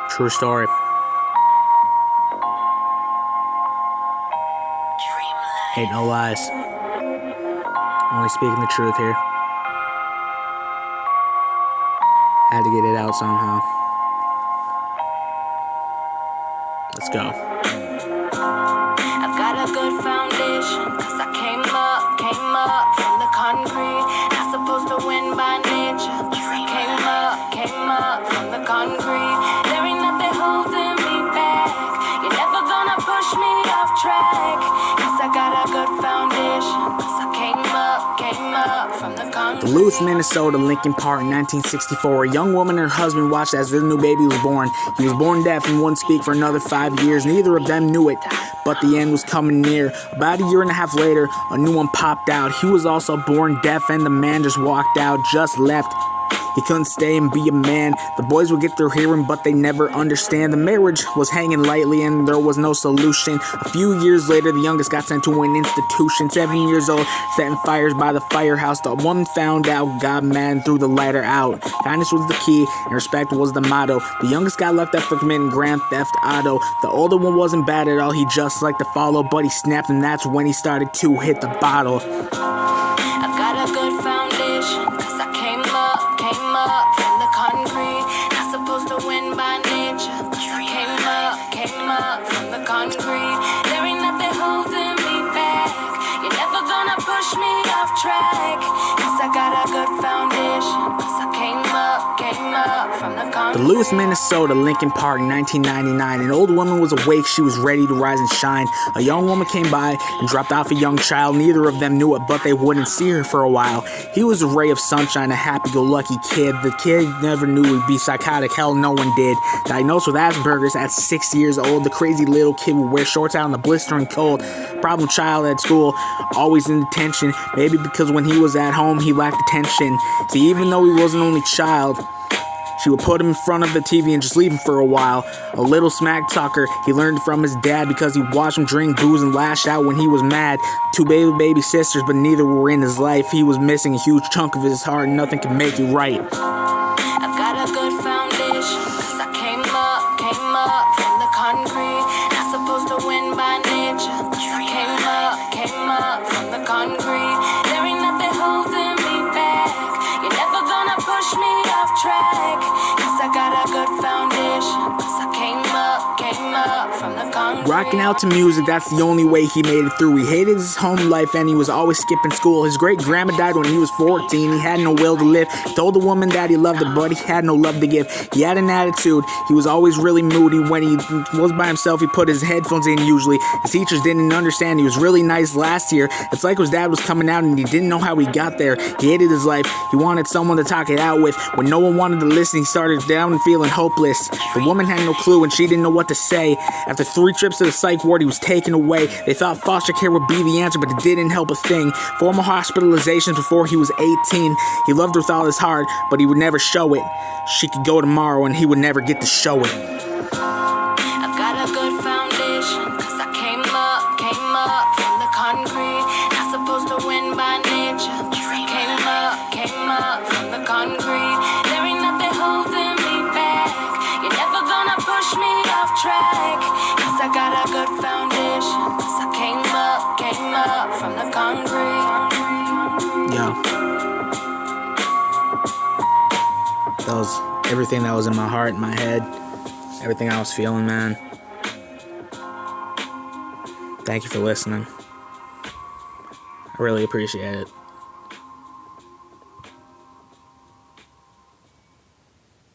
True story. Ain't no lies. Only speaking the truth here. Had to get it out somehow. Let's go. I've got a good foundation, cause I came up from the concrete. Not supposed to win by nature, cause I came up from the concrete. There ain't nothing holding me back. You're never gonna push me off track, cause I got a good foundation, cause I came up from the concrete. Duluth, Minnesota, Lincoln Park, 1964. A young woman and her husband watched as their new baby was born. He was born deaf and wouldn't speak for another 5 years. Neither of them knew it, but the end was coming near. About a year and a half later, a new one popped out. He was also born deaf, and the man just walked out, just left. He couldn't stay and be a man. The boys would get their hearing, but they never understand. The marriage was hanging lightly and there was no solution. A few years later, the youngest got sent to an institution. 7 years old, setting fires by the firehouse. The woman found out, got mad, and threw the lighter out. Kindness was the key and respect was the motto. The youngest got locked up for committing grand theft auto. The older one wasn't bad at all, he just liked to follow, but he snapped, and that's when he started to hit the bottle. I've got a good foundation, cause I came up from the concrete. Not supposed to win by nature, cause I came up from the concrete. There ain't nothing holding me back. You're never gonna push me off track, cause I got a good foundation, cause I came up from the concrete. Duluth, Minnesota, Lincoln Park, 1999. An old woman was awake, she was ready to rise and shine. A young woman came by and dropped off a young child. Neither of them knew it, but they wouldn't see her for a while. He was a ray of sunshine, a happy-go-lucky kid. The kid never knew he'd be psychotic, hell, no one did. Diagnosed with Asperger's at 6 years old, the crazy little kid would wear shorts out in the blistering cold. Problem child at school, always in detention. Maybe because when he was at home, he lacked attention. See, even though he was an only child, she would put him in front of the TV and just leave him for a while. A little smack talker, he learned from his dad because he watched him drink booze and lash out when he was mad. Two baby sisters, but neither were in his life. He was missing a huge chunk of his heart, and nothing can make it right. I've got a good foundation, cause I came up from the concrete. Not supposed to win by nature, cause I came up from the concrete. There ain't nothing holding me back. You're never gonna push me off track, cause I got a good foundation, cause I came up from the concrete. Rocking out to music, that's the only way he made it through. He hated his home life and he was always skipping school. His great-grandma died when he was 14. He had no will to live. He told the woman that he loved her, but he had no love to give. He had an attitude. He was always really moody. When he was by himself, he put his headphones in usually. His teachers didn't understand. He was really nice last year. It's like his dad was coming out and he didn't know how he got there. He hated his life. He wanted someone to talk it out with. When no one wanted to listen, he started down and feeling hopeless. The woman had no clue and she didn't know what to say. After 3 trips to the psych ward, he was taken away. They thought foster care would be the answer, but it didn't help a thing. 4 more hospitalizations before he was 18. He loved her with all his heart, but he would never show it. She could go tomorrow and he would never get to show it. I've got a good foundation, cause I came up from the concrete. Not supposed to win by nature, cause I came up from the concrete. There ain't nothing holding me back. You're never gonna push me off track, cause I got a good foundation, cause I came up from the concrete. Yeah. That was everything that was in my heart, in my head, everything I was feeling, man. Thank you for listening. I really appreciate it.